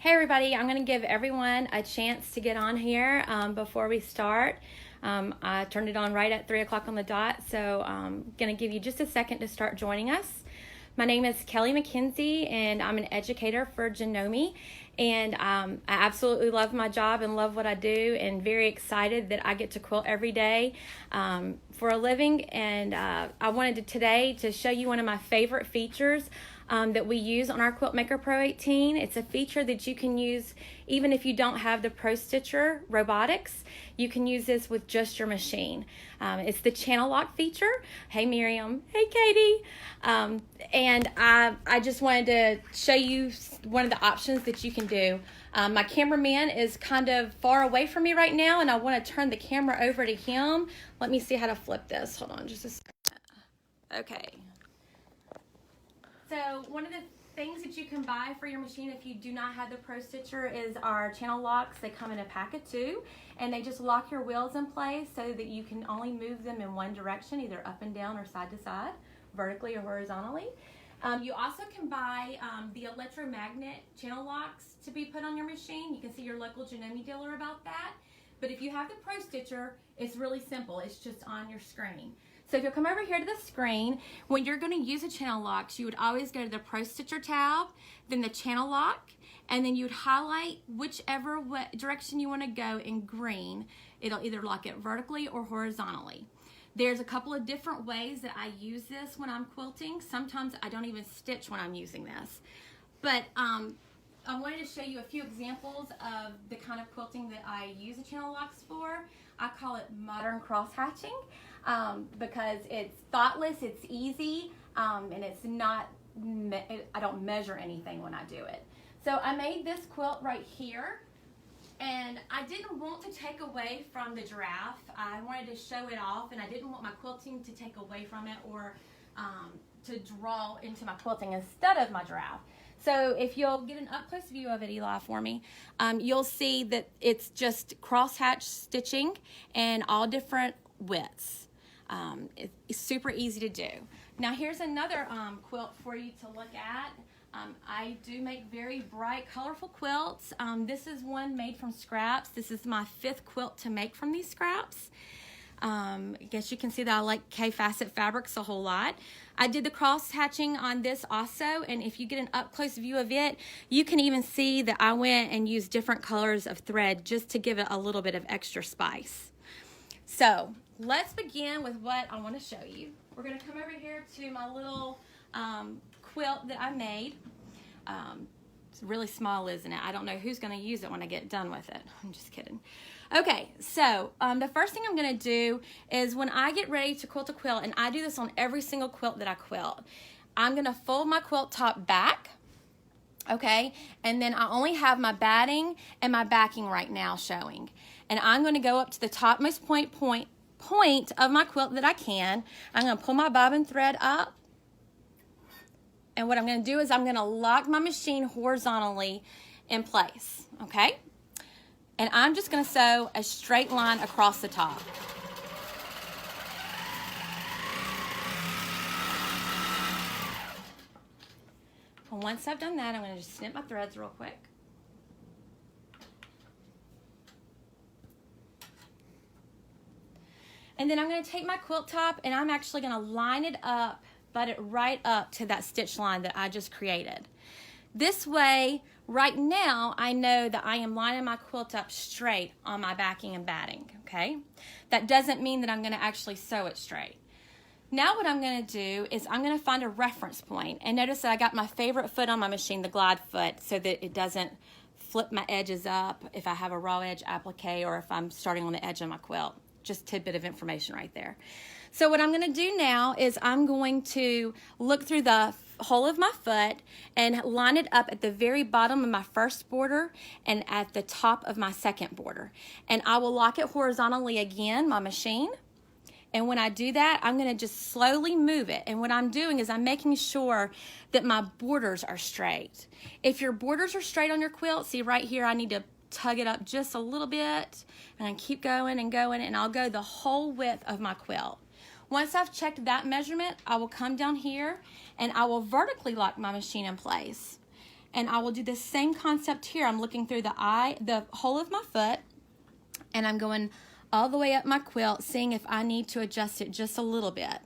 Hey everybody, I'm going to give everyone a chance to get on here before we start. I turned it on right at 3 o'clock on the dot, so I'm going to give you just a second to start joining us. My name is Kelly McKenzie, and I'm an educator for Janome. And I absolutely love my job and love what I do, and very excited that I get to quilt every day for a living. And I wanted today to show you one of my favorite features that we use on our QuiltMaker Pro 18. It's a feature that you can use even if you don't have the Pro Stitcher robotics. You can use this with just your machine. It's the channel lock feature. Hey Miriam, hey Katie. And I just wanted to show you one of the options that you can do. My cameraman is kind of far away from me right now, and I want to turn the camera over to him. Let me see how to flip this. Hold on just a second. Okay. So one of the things that you can buy for your machine if you do not have the Pro Stitcher is our channel locks. They come in a pack of 2, and they just lock your wheels in place so that you can only move them in one direction, either up and down or side to side, vertically or horizontally. You also can buy the electromagnet channel locks to be put on your machine. You can see your local Janome dealer about that. But if you have the Pro Stitcher, it's really simple. It's just on your screen. So if you'll come over here to the screen, when you're going to use the channel locks, you would always go to the Pro Stitcher tab, then the channel lock, and then you would highlight whichever direction you want to go in green. It'll either lock it vertically or horizontally. There's a couple of different ways that I use this when I'm quilting. Sometimes I don't even stitch when I'm using this. But I wanted to show you a few examples of the kind of quilting that I use the channel locks for. I call it modern cross hatching because it's thoughtless, it's easy, and it's not, I don't measure anything when I do it. So I made this quilt right here, and I didn't want to take away from the giraffe. I wanted to show it off, and I didn't want my quilting to take away from it or to draw into my quilting instead of my giraffe. So if you'll get an up-close view of it, Eli, for me, you'll see that it's just cross-hatch stitching and all different widths. It's super easy to do. Now here's another quilt for you to look at. I do make very bright, colorful quilts. This is one made from scraps. This is my 5th quilt to make from these scraps. I guess you can see that I like K-Facet fabrics a whole lot. I did the cross hatching on this also, and if you get an up-close view of it, you can even see that I went and used different colors of thread just to give it a little bit of extra spice. So let's begin with what I want to show you. We're going to come over here to my little quilt that I made. It's really small, isn't it? I don't know who's going to use it when I get done with it. I'm just kidding. Okay, so the first thing I'm going to do is when I get ready to quilt a quilt, and I do this on every single quilt that I quilt, I'm going to fold my quilt top back, okay, and then I only have my batting and my backing right now showing. And I'm going to go up to the topmost point of my quilt that I can. I'm going to pull my bobbin thread up. And what I'm going to do is I'm going to lock my machine horizontally in place, okay? And I'm just going to sew a straight line across the top. And once I've done that, I'm going to just snip my threads real quick. And then I'm going to take my quilt top and I'm actually going to line it up, butt it right up to that stitch line that I just created. This way, right now, I know that I am lining my quilt up straight on my backing and batting, okay? That doesn't mean that I'm going to actually sew it straight. Now what I'm going to do is I'm going to find a reference point, and notice that I got my favorite foot on my machine, the glide foot, so that it doesn't flip my edges up if I have a raw edge applique or if I'm starting on the edge of my quilt. Just tidbit of information right there. So what I'm going to do now is I'm going to look through the hole of my foot and line it up at the very bottom of my first border and at the top of my second border. And I will lock it horizontally again, my machine. And when I do that, I'm going to just slowly move it. And what I'm doing is I'm making sure that my borders are straight. If your borders are straight on your quilt, see right here, I need to tug it up just a little bit, and I keep going and going, and I'll go the whole width of my quilt. Once I've checked that measurement, I will come down here and I will vertically lock my machine in place. And I will do the same concept here. I'm looking through the hole of my foot, and I'm going all the way up my quilt, seeing if I need to adjust it just a little bit.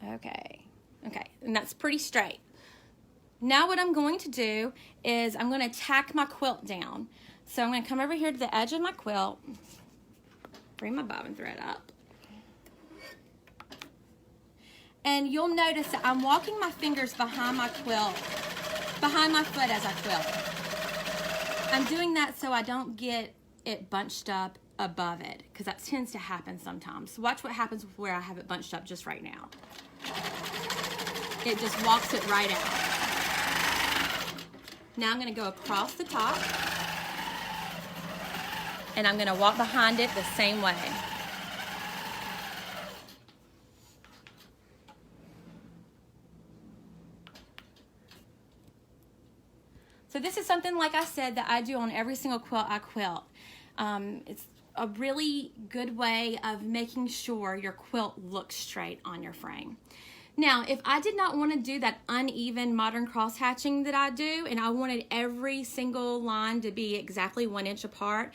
Okay, and that's pretty straight. Now what I'm going to do is I'm going to tack my quilt down. So I'm going to come over here to the edge of my quilt, bring my bobbin thread up, and you'll notice that I'm walking my fingers behind my quilt, behind my foot as I quilt. I'm doing that so I don't get it bunched up above it, because that tends to happen sometimes. So watch what happens where I have it bunched up just right now. It just walks it right out. Now I'm going to go across the top, and I'm going to walk behind it the same way. So this is something, like I said, that I do on every single quilt I quilt. It's a really good way of making sure your quilt looks straight on your frame. Now, if I did not want to do that uneven modern cross hatching that I do, and I wanted every single line to be exactly 1 inch apart,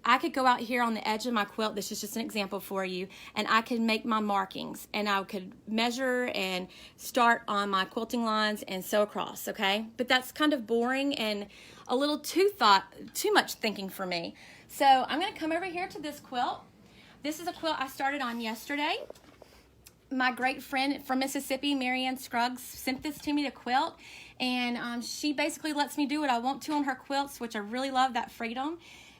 I could go out here on the edge of my quilt, this is just an example for you, and I could make my markings, and I could measure and start on my quilting lines and sew across, okay? But that's kind of boring and a little too much thinking for me. So I'm going to come over here to this quilt. This is a quilt I started on yesterday. My great friend from Mississippi, Marianne Scruggs, sent this to me to quilt, and she basically lets me do what I want to on her quilts, which I really love that freedom.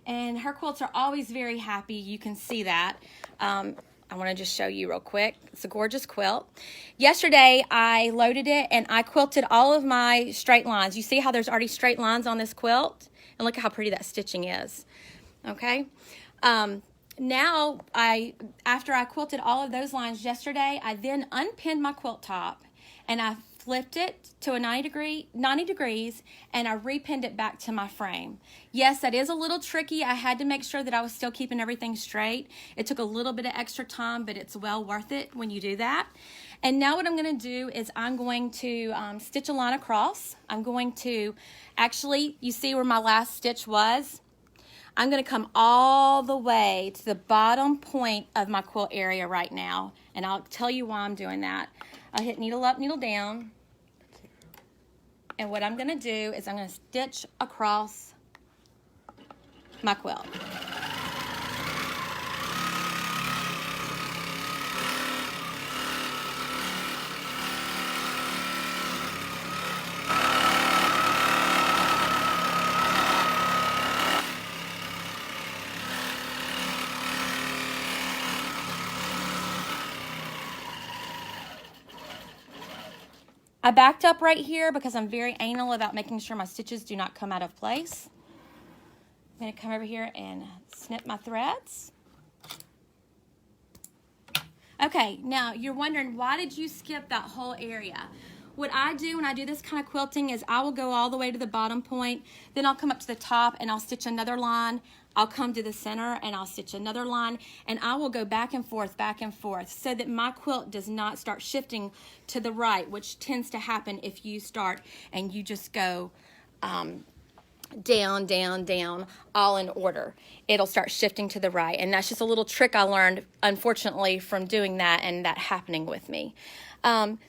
And her quilts are always very happy. You can see that. I want to just show you real quick. It's a gorgeous quilt. Yesterday, I loaded it, and I quilted all of my straight lines. You see how there's already straight lines on this quilt? And look at how pretty that stitching is. Okay? Now, after I quilted all of those lines yesterday, I then unpinned my quilt top, and I flipped it to 90 degrees, and I repinned it back to my frame. Yes, that is a little tricky. I had to make sure that I was still keeping everything straight. It took a little bit of extra time, but it's well worth it when you do that. And now what I'm going to do is I'm going to stitch a line across. I'm going to, actually, you see where my last stitch was? I'm going to come all the way to the bottom point of my quilt area right now, and I'll tell you why I'm doing that. I'll hit needle up, needle down, and what I'm going to do is I'm going to stitch across my quilt. I backed up right here because I'm very anal about making sure my stitches do not come out of place. I'm going to come over here and snip my threads. Okay, now you're wondering, why did you skip that whole area? What I do when I do this kind of quilting is I will go all the way to the bottom point, then I'll come up to the top and I'll stitch another line. I'll come to the center and I'll stitch another line, and I will go back and forth, so that my quilt does not start shifting to the right, which tends to happen if you start and you just go down, down, down, all in order. It'll start shifting to the right, and that's just a little trick I learned, unfortunately, from doing that and that happening with me.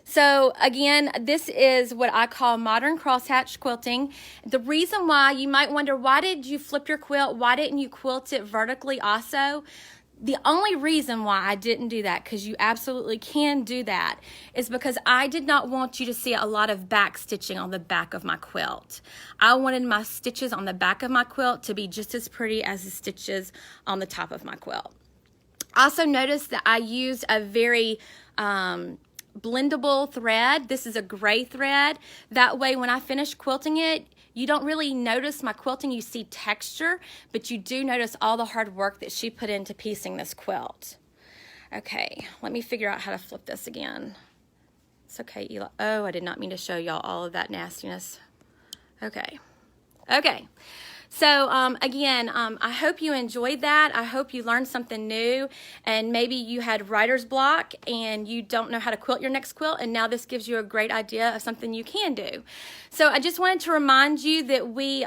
So again, this is what I call modern crosshatch quilting. The reason why, you might wonder, why did you flip your quilt? Why didn't you quilt it vertically also? The only reason why I didn't do that, because you absolutely can do that, is because I did not want you to see a lot of back stitching on the back of my quilt. I wanted my stitches on the back of my quilt to be just as pretty as the stitches on the top of my quilt. Also notice that I used a very blendable thread. This is a gray thread. That way when I finish quilting it, you don't really notice my quilting. You see texture, but you do notice all the hard work that she put into piecing this quilt. Okay, let me figure out how to flip this again. It's okay, Eli. Oh, I did not mean to show y'all all of that nastiness. Okay. So again, I hope you enjoyed that. I hope you learned something new, and maybe you had writer's block and you don't know how to quilt your next quilt, and now this gives you a great idea of something you can do. So I just wanted to remind you that we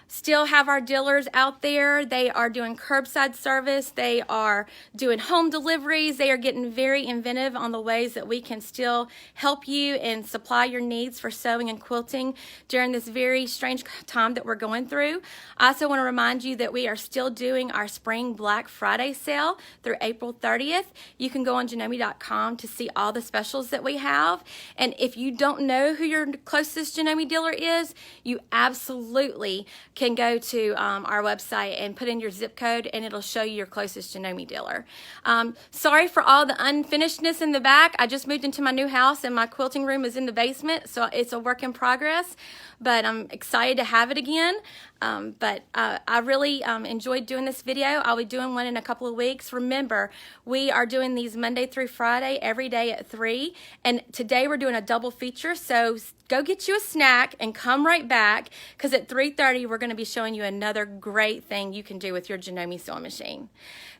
still have our dealers out there. They are doing curbside service. They are doing home deliveries. They are getting very inventive on the ways that we can still help you and supply your needs for sewing and quilting during this very strange time that we're going through. I also want to remind you that we are still doing our Spring Black Friday sale through April 30th. You can go on Janome.com to see all the specials that we have. And if you don't know who your closest Janome dealer is, you absolutely can go to our website and put in your zip code, and it'll show you your closest Janome dealer. Sorry for all the unfinishedness in the back. I just moved into my new house, and my quilting room is in the basement, so it's a work in progress, but I'm excited to have it again. I really enjoyed doing this video. I'll be doing one in a couple of weeks. Remember, we are doing these Monday through Friday every day at 3, and today we're doing a double feature, so go get you a snack and come right back, because at 3:30 we're going to be showing you another great thing you can do with your Janome sewing machine.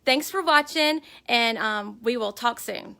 Thanks for watching, and we will talk soon.